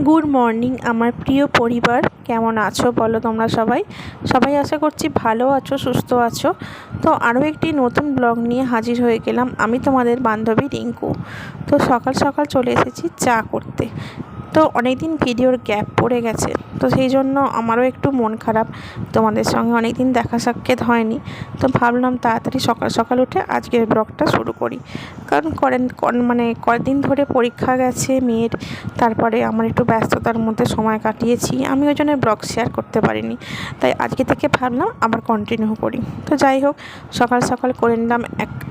Good morning আমার প্রিয় পরিবার, কেমন আছো বলো তোমরা সবাই? সবাই আশা করছি ভালো আছো, সুস্থ আছো। তো আরও একটি নতুন ব্লগ নিয়ে হাজির হয়ে গেলাম আমি, তোমাদের বান্ধবী রিঙ্কু। তো সকাল সকাল চলে এসেছি চা করতে। তো অনেক দিন ভিডিওর গ্যাপ পড়ে গেছে, তো সেই জন্য আমারও একটু মন খারাপ। তোমাদের সঙ্গে অনেক দিন দেখা সাক্ষাৎ হয়নি, তো ভাবলাম তাড়াতাড়ি সকাল সকাল উঠে আজকের ব্লগটা শুরু করি। কারণ কদিন ধরে পরীক্ষা গেছে মেয়ের, তারপরে আমার একটু ব্যস্ততার মধ্যে সময় কাটিয়েছি, আমি ওই জন্য ব্লগ শেয়ার করতে পারিনি। তাই আজকে থেকে ভাবলাম আবার কন্টিনিউ করি। তো যাই হোক, সকাল সকাল করে নিলাম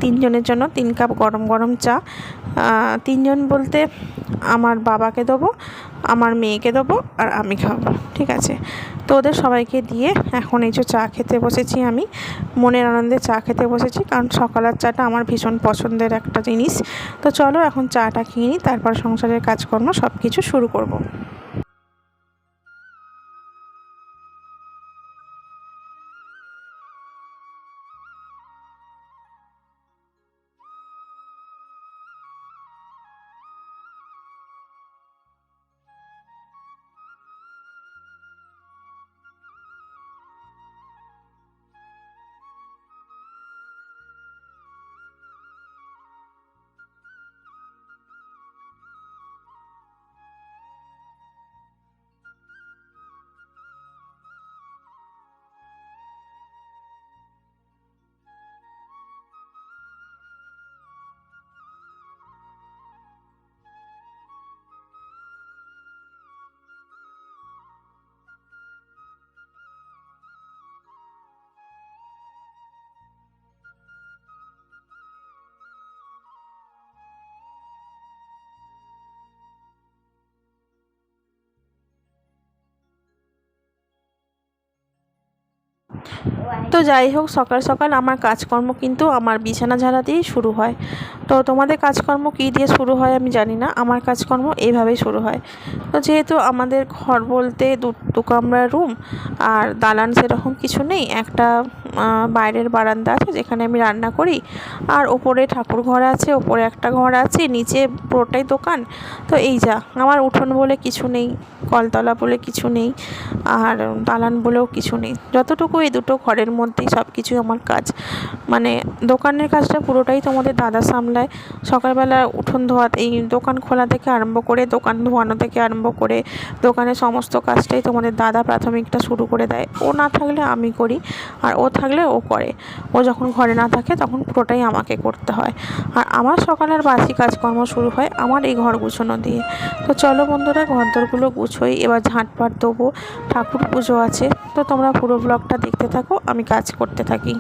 তিনজনের জন্য 3 কাপ গরম গরম চা। তিনজন বলতে আমার বাবাকে দেবো, আমার মেয়েকে দেবো, আর আমি খাবো, ঠিক আছে? তো ওদের সবাইকে দিয়ে এখন এই যে চা খেতে বসেছি, আমি মনের আনন্দে চা খেতে বসেছি, কারণ সকালের চাটা আমার ভীষণ পছন্দের একটা জিনিস। তো চলো এখন চাটা খেয়ে নিই, তারপর সংসারের কাজকর্ম সব কিছু শুরু করব। তো যাই হোক, সকাল সকাল আমার কাজকর্ম কিন্তু আমার বিছানা ঝাড়া দিয়েই শুরু হয়। তো তোমাদের কাজকর্ম কী দিয়ে শুরু হয় আমি জানি না, আমার কাজকর্ম এইভাবেই শুরু হয়। তো যেহেতু আমাদের ঘর বলতে দু কামরার রুম, আর দালান সেরকম কিছু নেই, একটা বাইরের বারান্দা আছে যেখানে আমি রান্না করি, আর ওপরে ঠাকুর ঘর আছে, ওপরে একটা ঘর আছে, নিচে পুরোটাই দোকান। তো এই যা, আমার উঠোন বলে কিছু নেই, কলতলা বলে কিছু নেই, আর দালান বলেও কিছু নেই। যতটুকু এই দুটো ঘরের মধ্যেই সব কিছুই আমার কাজ। মানে দোকানের কাজটা পুরোটাই তোমাদের দাদা সামলায়। সকালবেলা উঠোন ধোয়া, এই দোকান খোলা থেকে আরম্ভ করে, দোকান ধোয়ানো থেকে আরম্ভ করে, দোকানের সমস্ত কাজটাই তোমাদের দাদা প্রাথমিকটা শুরু করে দেয়। ও না থাকলে আমি করি, আর ও থাকলে ও করে। ও যখন ঘরে না থাকে তখন পুরোটাই আমাকে করতে হয়। আর আমার সকালের বাসি কাজকর্ম শুরু হয় আমার এই ঘর গুছানো দিয়ে। তো চলো বন্ধুরা, ঘরদোরগুলো গুছোই, এবার ঝাঁটপাট দেবো, ঠাকুর পুজো আছে। তো তোমরা পুরো ব্লগটা দেখতে থাকো, আমি কাজ করতে থাকি।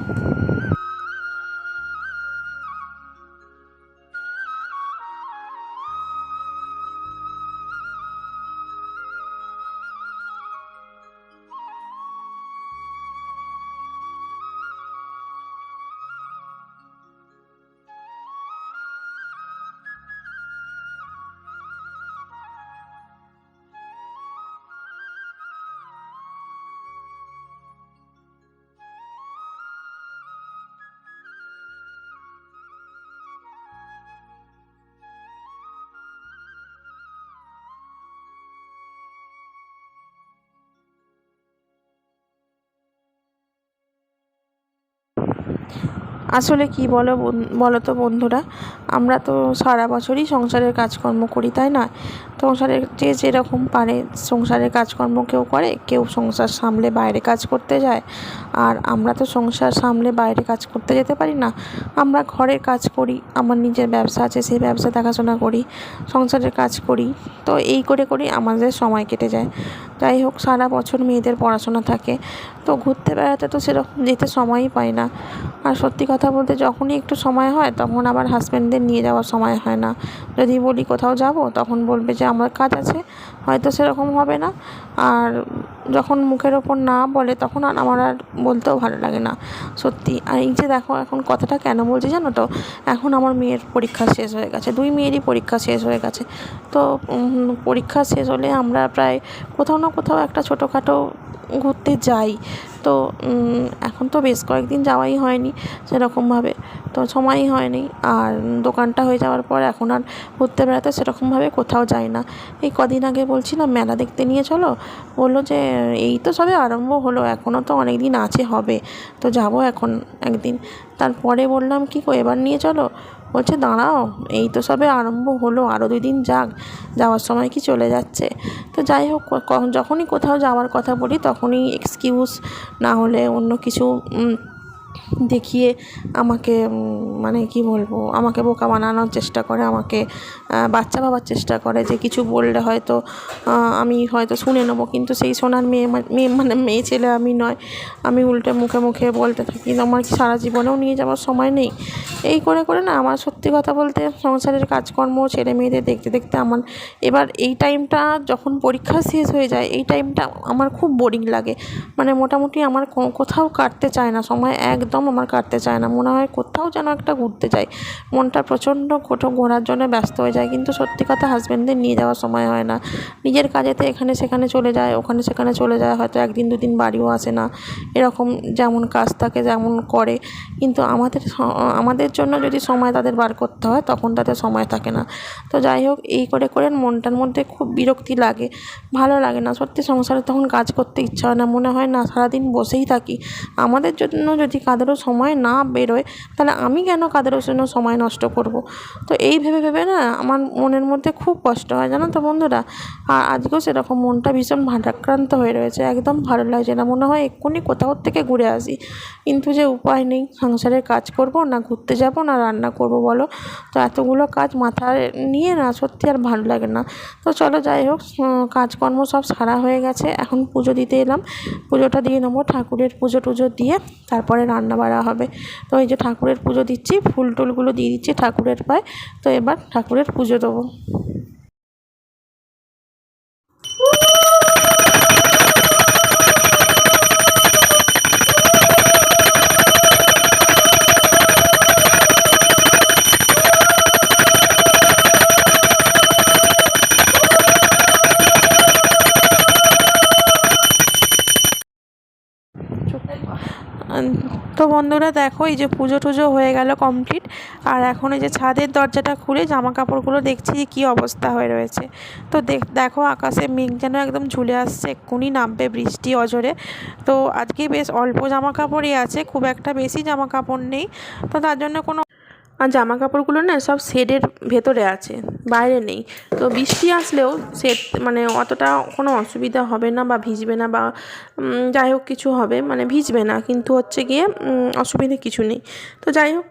আসলে কি বলো তো বন্ধুরা, আমরা তো সারা বছরই সংসারের কাজকর্ম করি, তাই না? সংসারের যে যেরকম পারে সংসারের কাজকর্ম কেউ করে, কেউ সংসার সামলে বাইরে কাজ করতে যায়। আর আমরা তো সংসার সামলে বাইরে কাজ করতে যেতে পারি না, আমরা ঘরের কাজ করি। আমার নিজের ব্যবসা আছে, সেই ব্যবসা দেখাশোনা করি, সংসারের কাজ করি। তো এই করে করেই আমাদের সময় কেটে যায়। যাই হোক, সারা বছর মেয়েদের পড়াশোনা থাকে, তো ঘুরতে বেড়াতে তো সেরকম যেতে সময়ই পাই না। আর সত্যি কথা বলতে, যখনই একটু সময় হয় তখন আবার হাজব্যান্ডদের নিয়ে যাওয়ার সময় হয় না। যদি বলি কোথাও যাব, তখন বলবে যে আমার কাজ আছে, হয়তো সেরকম হবে না। আর যখন মুখের ওপর না বলে তখন আর আমার আর বলতেও ভালো লাগে না, সত্যি। আর এই যে দেখো, এখন কথাটা কেন বলছি জানো তো, এখন আমার মেয়ের পরীক্ষা শেষ হয়ে গেছে, দুই মেয়েরই পরীক্ষা শেষ হয়ে গেছে। তো পরীক্ষা শেষ হলে আমরা প্রায় কোথাও না কোথাও একটা ছোটোখাটো ঘুরতে যাই। তো এখন তো বেশ কয়েকদিন যাওয়াই হয়নি সেরকমভাবে, তো সময়ই হয়নি। আর দোকানটা হয়ে যাওয়ার পর এখন আর ঘুরতে বেড়াতে সেরকমভাবে কোথাও যাই না। এই কদিন আগে বলছিলাম মেলা দেখতে নিয়ে চলো, বললো যে এই তো সবে আরম্ভ হলো, এখনও তো অনেক দিন আছে হবে, তো যাবো এখন একদিন। তারপরে বললাম কী গো এবার নিয়ে চলো, বলছে দাঁড়াও এই তো সবে আরম্ভ হলো, আরও 2 দিন যাক, যাওয়ার সময় কি চলে যাচ্ছে। তো যাই হোক, যখনই কোথাও যাওয়ার কথা বলি তখনই এক্সকিউজ না হলে অন্য কিছু দেখিয়ে আমাকে মানে কি বলবো, আমাকে বোকা বানানোর চেষ্টা করে, আমাকে বাচ্চা ভাবার চেষ্টা করে, যে কিছু বললে হয়তো আমি হয়তো শুনে নেবো, কিন্তু সেই শোনার মেয়ে ছেলে আমি নয়। আমি উল্টে মুখে মুখে বলতে থাকি, আমার কি সারা জীবনেও নিয়ে যাওয়ার সময় নেই। এই করে করে না আমার সত্যি কথা বলতে সংসারের কাজকর্ম ছেলে মেয়েদের দেখতে দেখতে আমার এবার এই টাইমটা যখন পরীক্ষা শেষ হয়ে যায়, এই টাইমটা আমার খুব বোরিং লাগে। মানে মোটামুটি আমার কোথাও কাটতে চায় না সময়, একদম আমার কাটতে চায় না, মনে হয় কোথাও যেন একটা ঘুরতে যাই। মনটা প্রচণ্ড কোথাও ঘোরার জন্য ব্যস্ত হয়ে যায়, কিন্তু সত্যি কথা হাজব্যান্ডদের নিয়ে যাওয়ার সময় হয় না। নিজের কাজেতে এখানে সেখানে চলে যায়, ওখানে সেখানে চলে যায়, হয়তো 1 দিন 2 দিন বাড়িও আসে না, এরকম যেমন কাজ থাকে যেমন করে। কিন্তু আমাদের জন্য যদি সময় তাদের বার করতে হয় তখন তাদের সময় থাকে না। তো যাই হোক, এই করে করে মনটার মধ্যে খুব বিরক্তি লাগে, ভালো লাগে না সত্যি। সংসারে তখন কাজ করতে ইচ্ছা হয় না, মনে হয় না সারাদিন বসেই থাকি। আমাদের জন্য যদি কাদেরও সময় না বেরোয় তাহলে আমি কেন কাদেরও জন্য সময় নষ্ট করব। তো এই ভেবে ভেবে না আমার মনের মধ্যে খুব কষ্ট হয়, জানো তো বন্ধুরা। আর আজকেও সেরকম মনটা ভীষণ ভারাক্রান্ত হয়ে রয়েছে, একদম ভালো লাগছে না, মনে হয় এক্ষুনি কোথাও থেকে ঘুরে আসি। কিন্তু যে উপায় নেই, সংসারের কাজ করব না ঘুরতে যাব না রান্না করব বলো। তো এতগুলো কাজ মাথায় নিয়ে না সত্যি আর ভালো লাগে না। তো চলো যাই হোক, কাজকর্ম সব সারা হয়ে গেছে, এখন পুজো দিতে এলাম, পুজোটা দিয়ে নেবো, ঠাকুরের পুজো টুজো দিয়ে তারপরে রান্না বাড়া হবে। তো এই যে ঠাকুরের পুজো দিচ্ছি, ফুল টুলগুলো দিয়ে দিচ্ছি ঠাকুরের পায়ে। তো এবার ঠাকুরের পুজো দেবো। তো বন্ধুরা দেখো, এই যে পুজো টুজো হয়ে গেল কমপ্লিট, আর এখন এই যে ছাদের দরজাটা খুলে জামা কাপড়গুলো দেখছি কী অবস্থা হয়ে রয়েছে। তো দেখো আকাশে মেঘ যেন একদম ঝুলে আসছে, এক্ষুনি নামবে বৃষ্টি অঝরে। তো আজকে বেশ অল্প জামা কাপড়ই আছে, খুব একটা বেশি জামা কাপড় নেই। তো তার জন্য কোনো, আর জামা কাপড়গুলো না সব শেডের ভেতরে আছে, বাইরে নেই। তো বৃষ্টি আসলেও শেড মানে অতটা কোনো অসুবিধা হবে না, বা ভিজবে না, বা যাই হোক কিছু হবে মানে ভিজবে না, কিন্তু হচ্ছে গিয়ে অসুবিধে কিছু নেই। তো যাই হোক,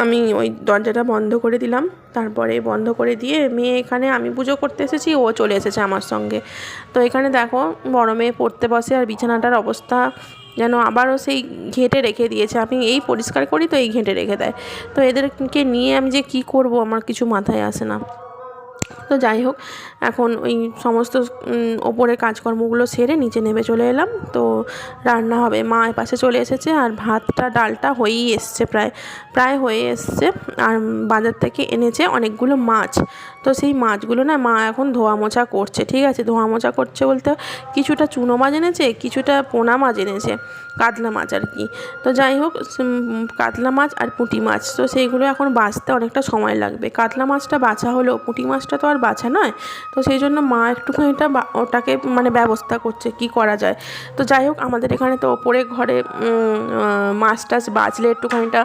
আমি ওই দরজাটা বন্ধ করে দিলাম, তারপরে বন্ধ করে দিয়ে মেয়ে এখানে, আমি পুজো করতে এসেছি, ও চলে এসেছে আমার সঙ্গে। তো এখানে দেখো বড় মেয়ে পড়তে বসে, আর বিছানাটার অবস্থা যেন আবারও সেই ঘেঁটে রেখে দিয়েছে। আমি এই পরিষ্কার করি তো এই ঘেঁটে রেখে দেয়। তো এদেরকে নিয়ে আমি যে কী করব আমার কিছু মাথায় আসে না। তো যাই হোক, এখন ওই সমস্ত ওপরে কাজকর্মগুলো সেরে নিচে নেমে চলে এলাম। তো রান্না হবে, মা এপাশে চলে এসেছে, আর ভাতটা ডালটা হয়েই এসছে, প্রায় হয়ে এসছে। আর বাজার থেকে এনেছে অনেকগুলো মাছ। তো সেই মাছগুলো না মা এখন ধোয়া মোছা করছে, ঠিক আছে, ধোয়া মোছা করছে বলতে কিছুটা চুনো মাছ এনেছে, কিছুটা পোনা মাছ এনেছে, কাতলা মাছ আর কি। তো যাই হোক, কাতলা মাছ আর পুঁটি মাছ, তো সেইগুলো এখন বাছতে অনেকটা সময় লাগবে। কাতলা মাছটা বাছা হলেও পুঁটি মাছটা তো আর বাছা নয়। তো সেই জন্য মা একটুখানিটা ওটাকে মানে ব্যবস্থা করছে কি করা যায়। তো যাই হোক, আমাদের এখানে তো ওপরে ঘরে মাছ টাছ বাছলে একটুখানিটা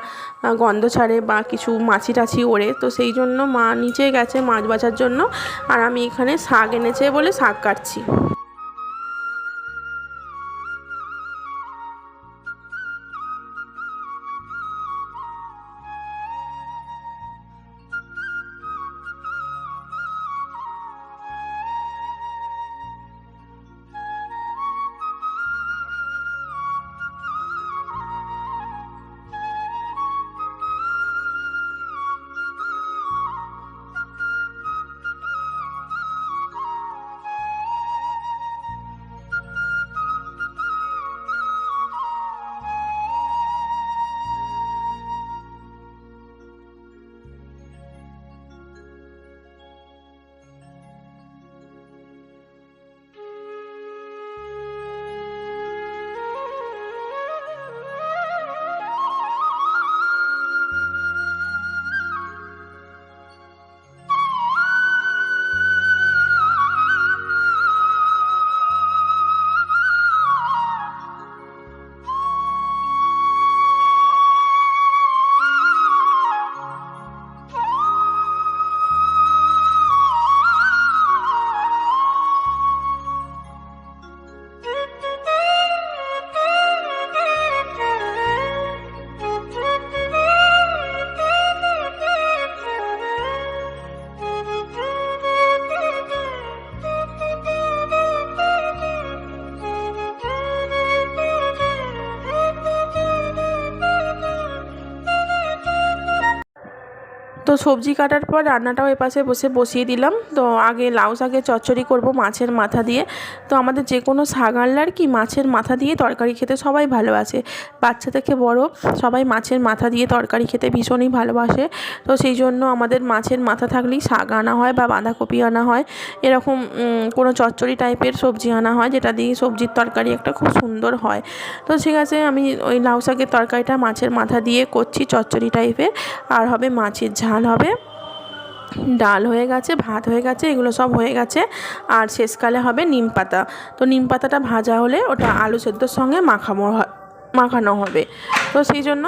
গন্ধ ছাড়ে বা কিছু মাছি টাছি ওড়ে। তো সেই জন্য মা নিচে গেছে মাছ বাছার জন্য, আর আমি এখানে শাক এনেছে বলে শাক কাটছি। সবজি কাটার পর রান্নাটাও এপাশে বসিয়ে দিলাম। তো আগে লাউ শাকের চচ্চড়ি করব মাছের মাথা দিয়ে। তো আমাদের যে কোনো শাক আনলে আর কি মাছের মাথা দিয়ে তরকারি খেতে সবাই ভালোবাসে, বাচ্চা থেকে বড় সবাই মাছের মাথা দিয়ে তরকারি খেতে ভীষণই ভালোবাসে। তো সেই জন্য আমাদের মাছের মাথা থাকলেই শাক আনা হয় বা বাঁধাকপি আনা হয়, এরকম কোনো চচ্চড়ি টাইপের সবজি আনা হয় যেটা দিয়ে সবজির তরকারি একটা খুব সুন্দর হয়। তো ঠিক আছে, আমি ওই লাউ শাকের তরকারিটা মাছের মাথা দিয়ে করছি চচ্চড়ি টাইপের। আর হবে মাছের ঝাল হবে, ডাল হয়ে গেছে, ভাত হয়ে গেছে, এগুলো সব হয়ে গেছে। আর শেষকালে হবে নিম পাতা। তো নিম পাতাটা ভাজা হলে ওটা আলু সেদ্ধর সঙ্গে মাখানো হবে। তো সেই জন্য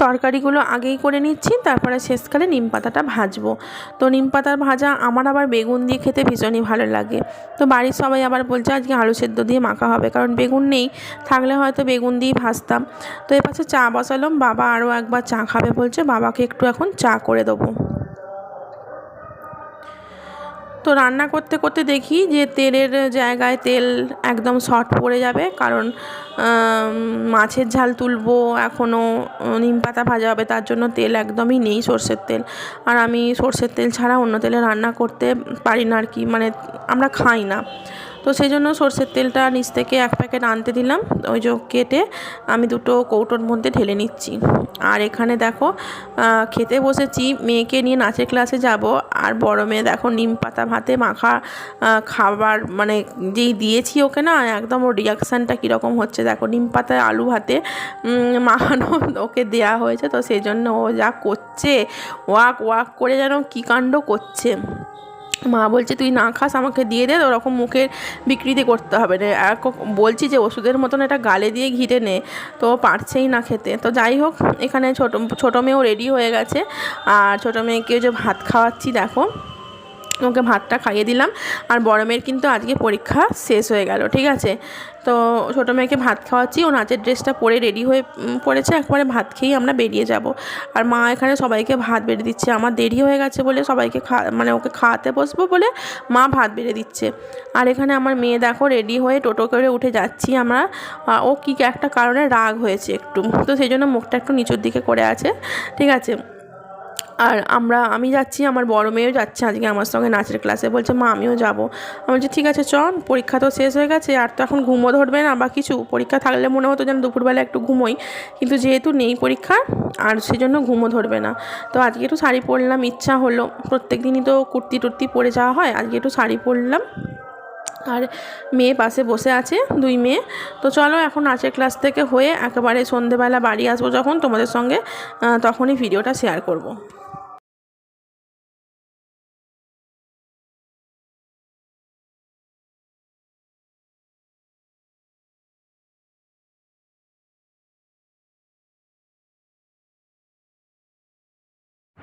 তরকারিগুলো আগেই করে নিচ্ছি, তারপরে শেষকালে নিম পাতাটা ভাজবো। তো নিম পাতার ভাজা আমার আবার বেগুন দিয়ে খেতে ভীষণই ভালো লাগে। তো বাড়ির সবাই আবার বলছে আজকে আলু সেদ্ধ দিয়ে মাখা হবে, কারণ বেগুন নেই, থাকলে হয়তো বেগুন দিয়েই ভাজতাম। তো এর পাশে চা বসালাম, বাবা আরও একবার চা খাবে বলছে, বাবাকে একটু এখন চা করে দেবো। তো রান্না করতে করতে দেখি যে তেলের জায়গায় তেল একদম শর্ট পড়ে যাবে, কারণ মাছের ঝাল তুলবো, এখনও নিম পাতা ভাজা হবে, তার জন্য তেল একদমই নেই, সর্ষের তেল। আর আমি সর্ষের তেল ছাড়া অন্য তেলে রান্না করতে পারি না আর কি, মানে আমরা খাই না। তো সেই জন্য সর্ষের তেলটা নিচ থেকে এক প্যাকেট আনতে দিলাম, ওই যে কেটে আমি দুটো কৌটোর মধ্যে ঢেলে নিচ্ছি। আর এখানে দেখো খেতে বসেছি, মেয়েকে নিয়ে নাচের ক্লাসে যাব, আর বড় মেয়ে দেখো নিম পাতা ভাতে মাখা খাবার মানে যেই দিয়েছি ওকে না, একদম ওর রিয়াকশানটা কীরকম হচ্ছে দেখো। নিম পাতায় আলু ভাতে মাখানো ওকে দেয়া হয়েছে, তো সেই জন্য ও যা করছে, ওয়াক ওয়াক করে যেন কী কাণ্ড করছে। মা বলছে তুই না খাস, আমাকে দিয়ে দে, ওরকম মুখের বিকৃতি করতে হবে না। বলছি যে ওষুধের মতন এটা গালে দিয়ে ঘিরে নে, তো পারছেই না খেতে। তো যাই হোক, এখানে ছোটো মেয়েও রেডি হয়ে গেছে, আর ছোটো মেয়েকে যে ভাত খাওয়াচ্ছি দেখো, ওকে ভাতটা খাইয়ে দিলাম। আর বড় মেয়ের কিন্তু আজকে পরীক্ষা শেষ হয়ে গেল, ঠিক আছে। তো ছোটো মেয়েকে ভাত খাওয়াচ্ছি, ও নাচের ড্রেসটা পরে রেডি হয়ে পড়েছে, একবারে ভাত খেয়েই আমরা বেরিয়ে যাব। আর মা এখানে সবাইকে ভাত বেড়ে দিচ্ছে, আমার দেরি হয়ে গেছে বলে সবাইকে মানে ওকে খাওয়াতে বসবো বলে মা ভাত বেড়ে দিচ্ছে। আর এখানে আমার মেয়ে দেখো রেডি হয়ে টোটো করে উঠে যাচ্ছি আমরা। ও কী একটা কারণে রাগ হয়েছে একটু, তো সেই জন্য মুখটা একটু নিচুর দিকে করে আছে, ঠিক আছে। আর আমি যাচ্ছি, আমার বড় মেয়েও যাচ্ছে আজকে আমার সঙ্গে নাচের ক্লাসে, বলছে মা আমিও যাবো। আমি বলছি ঠিক আছে চল, পরীক্ষা তো শেষ হয়ে গেছে, আর তো এখন ঘুমও ধরবে না বা কিছু। পরীক্ষা থাকলে মনে হতো যেন দুপুরবেলা একটু ঘুমোই, কিন্তু যেহেতু নেই পরীক্ষা আর সেজন্য ঘুমও ধরবে না। তো আজকে একটু শাড়ি পরলাম, ইচ্ছা হলো, প্রত্যেক দিনই তো কুর্তি টুর্তি পরে যাওয়া হয়, আজকে একটু শাড়ি পরলাম। আর মেয়ে পাশে বসে আছে, দুই মেয়ে। তো চলো এখন নাচের ক্লাস থেকে হয়ে একেবারে সন্ধেবেলা বাড়ি আসবো যখন, তোমাদের সঙ্গে তখনই ভিডিওটা শেয়ার করব।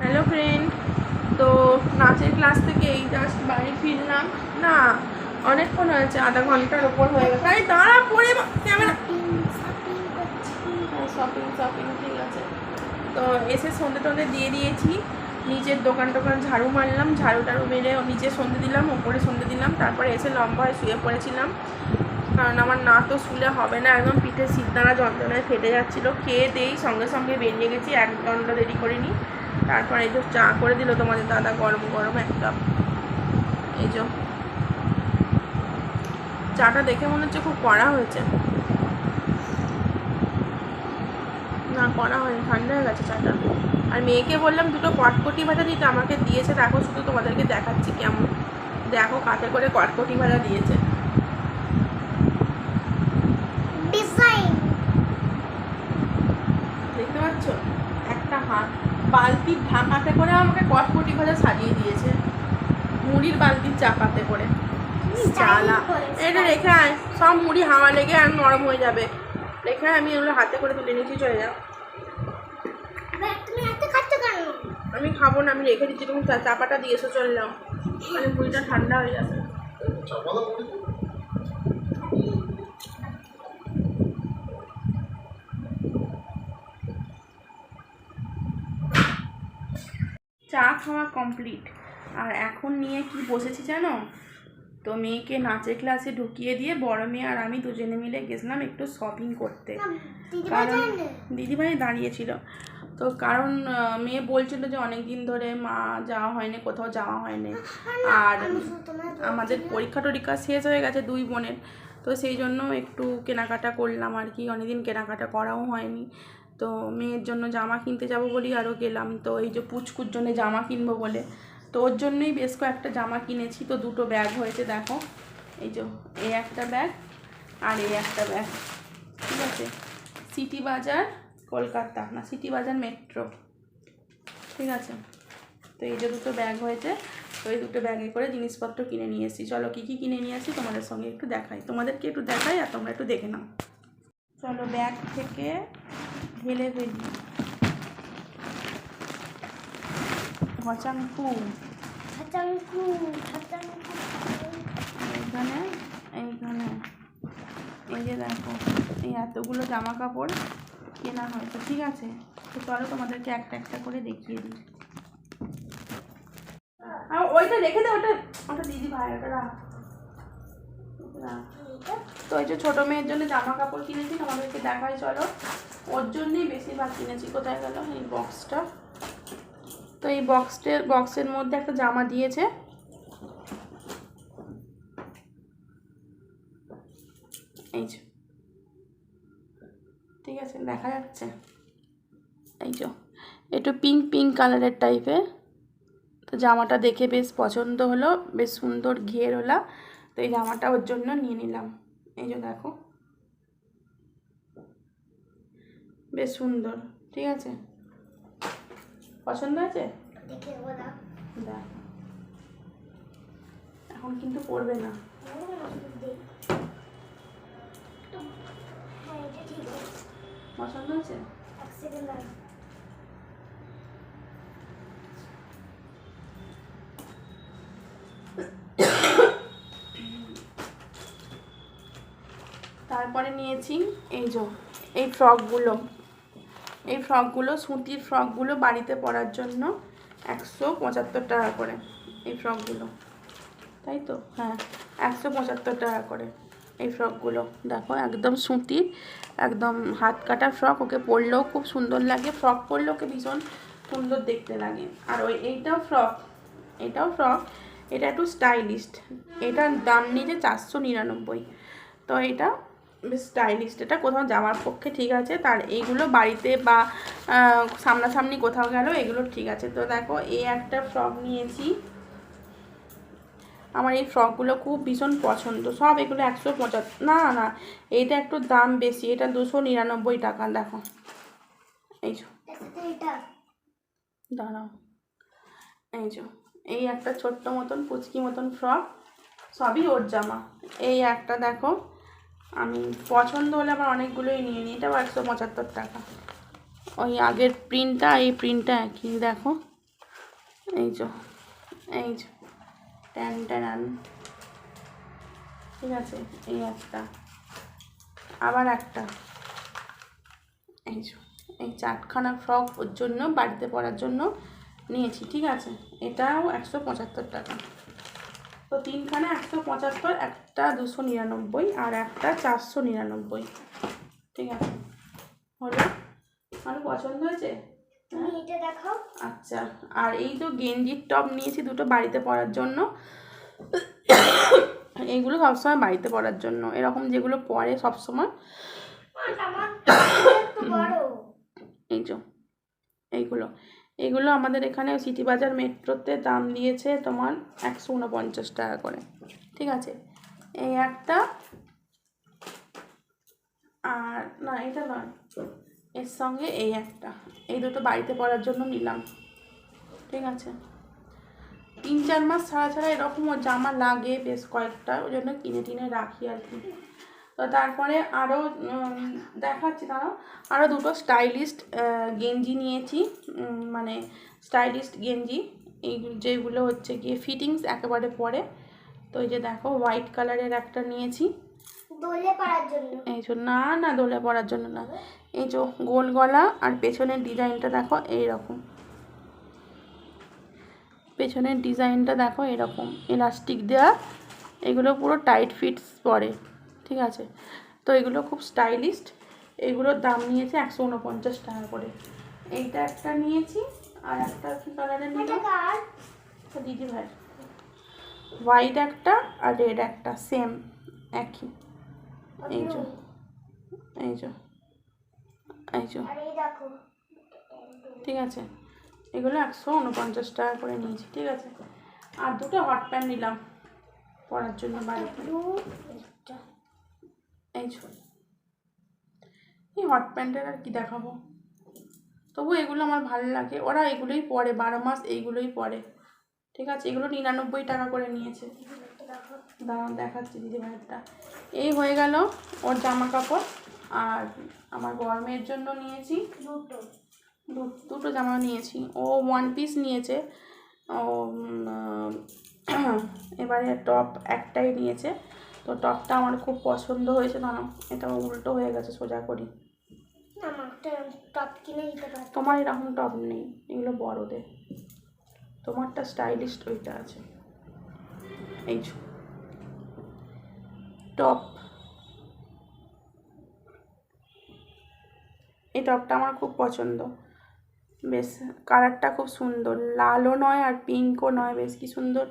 হ্যালো ফ্রেন্ড, তো নাচের ক্লাস থেকে এই জাস্ট বাড়ি ফিরলাম, না অনেকক্ষণ হয়েছে, আধা ঘন্টার ওপর হয়ে গেছে। আরে দাঁড়া, পরে ক্যামেরা, শপিং ঠিক আছে। তো এসে সন্ধে টন্ধে দিয়ে দিয়েছি, নিজের দোকান টোকান ঝাড়ু মারলাম, ঝাড়ু টাড়ু মেরে নিচে সন্ধে দিলাম, ওপরে সন্ধে দিলাম, তারপরে এসে লম্বা হয়ে শুয়ে পড়েছিলাম, কারণ আমার না তো শুলে হবে না, একদম পিঠে সিদ্ধারা যন্ত্রণায় ফেটে যাচ্ছিলো। খেয়ে দিয়েই সঙ্গে সঙ্গে বেরিয়ে গেছি, 1 ঘন্টা দেরি করিনি। তারপর এই যে চা করে দিল তোমাদের দাদা, গরম গরম এক কাপ। এই যে চাটা দেখে মনে হচ্ছে খুব কড়া হয়েছে, না কড়া হয়নি, ঠান্ডা হয়ে গেছে চাটা। আর মেয়েকে বললাম দুটো কটকটি ভাজা দিতে, আমাকে দিয়েছে দেখো, শুধু তোমাদেরকে দেখাচ্ছি কেমন, দেখো কাতে করে কটকটি ভাজা দিয়েছে, দেখতে পাচ্ছ, একটা হাত বালতির ঢাকাতে করে আমাকে কটকটি ভাজা সাজিয়ে দিয়েছে, মুড়ির বালতির চাপাতে করে। চালা, এটা রেখে আয়, সব মুড়ি হাওয়া লেগে আর নরম হয়ে যাবে, রেখে আমি এগুলো হাতে করে তুলে নিচ্ছি, চলে যাও। আমি খাবো না, আমি রেখে দিচ্ছি, তুমি চাপাটা দিয়েছো, চলে যাও, মানে মুড়িটা ঠান্ডা হয়ে যাবে। চা খাওয়া কমপ্লিট, আর এখন নিয়ে কি বসেছি জানো, তো মেয়েকে নাচের ক্লাসে ঢুকিয়ে দিয়ে বড় মেয়ে আর আমি দুজনে মিলে গেছিলাম একটু শপিং করতে, কারণ দিদিভাই দাঁড়িয়েছিল। তো কারণ মেয়ে বলছিল যে অনেক দিন ধরে মা যাওয়া হয়নি, কোথাও যাওয়া হয়নি, আর আমাদের পরীক্ষা টরীক্ষা শেষ হয়ে গেছে দুই বোনের, তো সেই জন্য একটু কেনাকাটা করলাম আর কি, অনেকদিন কেনাকাটা করাও হয়নি। তো মেয়ের জন্য জামা কিনতে যাব বলি আরও গেলাম, তো এই যে পুচকুর জন্য জামা কিনবো বলে, তো ওর জন্যই বেশ কয়েকটা জামা কিনেছি। তো দুটো ব্যাগ হয়েছে দেখো, এই যে এই একটা ব্যাগ আর এই একটা ব্যাগ, ঠিক আছে, সিটি বাজার কলকাতা, না সিটি বাজার মেট্রো, ঠিক আছে। তো এই যে দুটো ব্যাগ হয়েছে, তো এই দুটো ব্যাগে করে জিনিসপত্র কিনে নিয়ে এসেছি। চলো কী কী কিনে নিয়ে আসি তোমাদের সঙ্গে একটু দেখাই, তোমাদেরকে একটু দেখাই আর তোমরা একটু দেখে নাও। চলো ব্যাগ থেকে ঢেলে ফেলি। হচাংকু, এইখানে এইখানে এই যে দেখো, এই এতগুলো জামা কাপড় কেনা হয়েছে, ঠিক আছে। তো চলো তোমাদেরকে একটা একটা করে দেখিয়ে দিই। আর ওইটা রেখে দে, ওটা ওটা দিদি ভাই, ওটা রাখ। তো এই যে ছোটো মেয়ের জন্য জামা কাপড় কিনেছি, তোমাদেরকে দেখাই চলো। ওর জন্যই বেশিরভাগ কিনেছি। কোথায় গেল এই বক্সটা? তো এই বক্সের মধ্যে একটা জামা দিয়েছে, এই যে, ঠিক আছে, দেখা যাচ্ছে, এই যে একটু পিঙ্ক পিঙ্ক কালারের টাইপের। তো জামাটা দেখে বেশ পছন্দ হলো, বেশ সুন্দর ঘের ওলা। তো এই জামাটা ওর জন্য নিয়ে নিলাম। এই যে দেখো, বেশ সুন্দর, ঠিক আছে, পছন্দ হয়েছে? দেখ, এখন কিন্তু পরবে না। পছন্দ হয়েছে? তারপরে নিয়েছি এই যে এই ফ্রকগুলো, এই ফ্রকগুলো সুতির ফ্রকগুলো বাড়িতে পরার জন্য 175 টাকা করে এই ফ্রকগুলো, তাই তো, হ্যাঁ 175 টাকা করে এই ফ্রকগুলো। দেখো একদম সুতির, একদম হাত কাটা ফ্রক, ওকে পরলেও খুব সুন্দর লাগে, ফ্রক পরলে ওকে ভীষণ সুন্দর দেখতে লাগে। আর ওই এইটাও ফ্রক, এটা একটু স্টাইলিস্ট, এটার দাম নিয়েছে 499। তো এটা বেশ স্টাইলিস্ট, এটা কোথাও যাওয়ার পক্ষে ঠিক আছে। তার এইগুলো বাড়িতে বা সামনাসামনি কোথাও গেল এগুলো ঠিক আছে। তো দেখো এই একটা ফ্রক নিয়েছি, আমার এই ফ্রকগুলো খুব ভীষণ পছন্দ, সব এগুলো 175, না না এইটা একটু দাম বেশি, এটা 299 টাকা। দেখো এই যে, দাঁড়াও, এই যে এই একটা ছোট্ট মতন পুচকি মতন ফ্রক, সবই ওর জামা। এই একটা দেখো, আমি পছন্দ হলে আবার অনেকগুলোই নিয়ে নিই, এটাও 175 টাকা। ওই আগের প্রিন্টটা এই প্রিন্টটা একই, দেখো এই যে, এই যে ট্যান, ঠিক আছে। এই একটা, আবার একটা, এই যে এই 4খানা ফ্রক ওর জন্য বাড়িতে পরার জন্য নিয়েছি, ঠিক আছে। এটাও 175 টাকা। তো 3খানা 175, একটা 299 আর একটা 499, ঠিক আছে। হলো, আমার পছন্দ হয়েছে, এটা দেখো। আচ্ছা, আর এই তো গেঞ্জির টপ নিয়েছি দুটো বাড়িতে পরার জন্য, এইগুলো সবসময় বাড়িতে পরার জন্য, এরকম যেগুলো পরে সবসময়, এই যে এইগুলো আমাদের এখানে সিটি বাজার মেট্রোতে দাম দিয়েছে তোমার 149 টাকা করে, ঠিক আছে। এই একটা, আর না এটা নয়, এর সঙ্গে এই একটা, এই দুটো বাড়িতে পরার জন্য নিলাম, ঠিক আছে। 3-4 মাস ছাড়া এরকম জামা লাগে বেশ কয়েকটা, ওই জন্য কিনে টিনে রাখি আর কি। তো তারপরে আরও দেখাচ্ছি, তারাও আরও দুটো স্টাইলিস্ট গেঞ্জি নিয়েছি, মানে স্টাইলিস্ট গেঞ্জি, এই যেগুলো হচ্ছে গিয়ে ফিটিংস একেবারে পরে। তো এই যে দেখো হোয়াইট কালারের একটা নিয়েছি, দোলে পরার জন্য, এই যে, না না দোলে পরার জন্য না, এই যে গোল গলা, আর পেছনের ডিজাইনটা দেখো এইরকম, পেছনের ডিজাইনটা দেখো এরকম, এলাস্টিক দেওয়া, এগুলো পুরো টাইট ফিটস পরে, ঠিক আছে। তো এগুলো খুব স্টাইলিস্ট। এগুলোর দাম নিয়েছে 149 টাকা করে। এইটা একটা নিয়েছি, আর একটা কি কালারের নিলাম, দিদি ভাই, হোয়াইট একটা আর রেড একটা, সেম একই। এই যে এই যে এই যে, ঠিক আছে। এগুলো 149 টাকা করে নিয়েছি, ঠিক আছে। আর দুটো হট প্যান্ট নিলাম পরার জন্য বাড়িতে। এই যে, এই হট প্যান্টের আর কি দেখাবো, তবু এগুলো আমার ভালো লাগে। ওরা এগুলোই পরে 12 মাস, এইগুলোই পরে, ঠিক আছে। এগুলো 99 টাকা করে নিয়েছে। দাঁড়ান দেখাচ্ছি দিদি ভাইয়েরটা। এই হয়ে গেল ওর জামা কাপড়। আর আমার গরমের জন্য নিয়েছি দুটো জামা নিয়েছি। ও 1 পিস নিয়েছে, ও এবারে টপ একটাই নিয়েছে। তো টপটা আমার খুব পছন্দ হয়েছে। না, এটা উল্টো হয়ে গেছে, সোজা করি। তোমার এরকম টপ নেই, এগুলো বড়দের। তোমারটা স্টাইলিস্ট ওইটা আছে। এই টপ, এই টপটা আমার খুব পছন্দ। বেশ কালারটা খুব সুন্দর, লালও নয় আর পিঙ্কও নয়, বেশ কি সুন্দর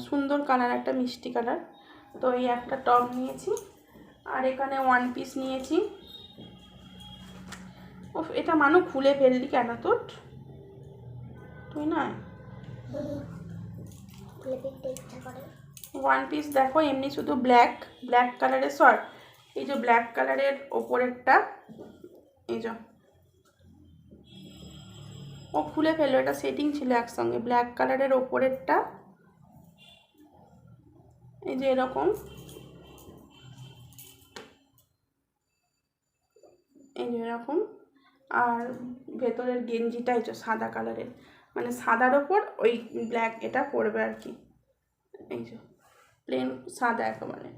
সুন্দর কালার, একটা মিষ্টি কালার। তো এই একটা টপ নিয়েছি। আর এখানে 1 পিস নিয়েছি। ও, এটা মানু খুলে ফেললি কেন তোর? তুই না 1 পিস দেখো, এমনি শুধু ব্ল্যাক কালারের শর্ট। এই যে ব্ল্যাক কালারের ওপরেরটা, এই যে ও খুলে ফেললো, এটা সেটিং ছিল একসঙ্গে। ব্ল্যাক কালারের ওপরেরটা এই যে এরকম, এই যে এরকম। আর ভেতরের গেঞ্জিটা এই যে সাদা কালারের, মানে সাদার ওপর ওই ব্ল্যাক এটা পড়বে আর কি। এই যে প্লেন সাদা একেবারে।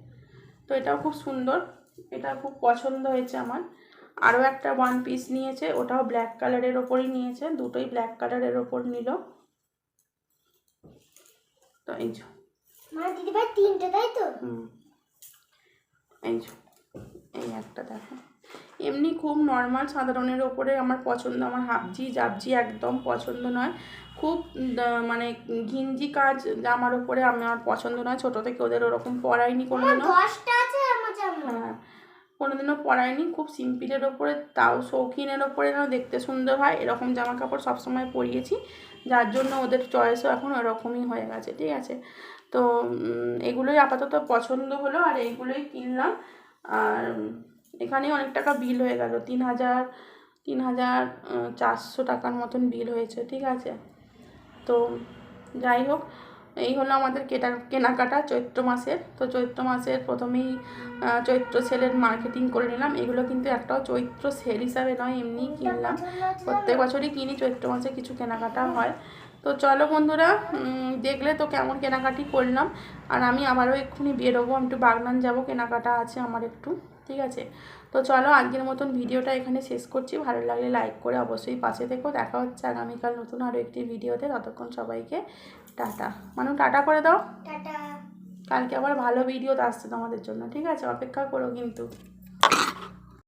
তো এটাও খুব সুন্দর, এটা খুব পছন্দ হয়েছে আমার। আরও একটা 1 পিস নিয়েছে, ওটাও ব্ল্যাক কালারের ওপরই নিয়েছে, দুটোই ব্ল্যাক কালারের ওপর নিল। তো এই যে দিদিভাই 3টে, তাই তো? এই যে এই একটা দেখো, এমনি খুব নর্মাল সাধারণের ওপরে আমার পছন্দ। আমার হাফজি জাবজি একদম পছন্দ নয়। খুব মানে ঘিঞ্জি কাজ জামার ওপরে আমার পছন্দ নয়। ছোটো থেকে ওদের ওরকম পরাইনি কোনোদিনও। হ্যাঁ, কোনোদিনও পরাইনি। খুব সিম্পলের ওপরে, তাও শৌখিনের ওপরে যেন দেখতে সুন্দর হয় এরকম জামা কাপড় সবসময় পরিয়েছি, যার জন্য ওদের চয়েসও এখন ওরকমই হয়ে গেছে, ঠিক আছে। তো এগুলোই আপাতত পছন্দ হলো, আর এইগুলোই কিনলাম। আর এখানেই অনেক টাকা বিল হয়ে গেল, 3,400 টাকার মতন বিল হয়েছে, ঠিক আছে। তো যাই হোক, এই হলো আমাদের কেনাকাটা চৈত্র মাসের। তো চৈত্র মাসের প্রথমেই চৈত্র সেলের মার্কেটিং করে নিলাম। এগুলো কিন্তু একটাও চৈত্র সেল হিসাবে নয়, এমনি কিনলাম। প্রত্যেক বছরই কিনি, চৈত্র মাসে কিছু কেনাকাটা হয়। তো চলো বন্ধুরা, দেখলে তো কেমন কেনাকাটি করলাম। আর আমি আবারও এক্ষুনি বেরোবো, আমি একটু বাগনান যাবো, কেনাকাটা আছে আমার একটু, ঠিক আছে। তো চলো আজকের মতন ভিডিওটা এখানে শেষ করছি। ভালো লাগলে লাইক করে অবশ্যই পাশে থেকো। দেখা হচ্ছে আগামীকাল নতুন আরও একটি ভিডিওতে। ততক্ষণ সবাইকে টাটা। মানু টাটা করে দাও। টাটা। কালকে আবার ভালো ভিডিও আসছে তোমাদের জন্য, ঠিক আছে, অপেক্ষা করো কিন্তু।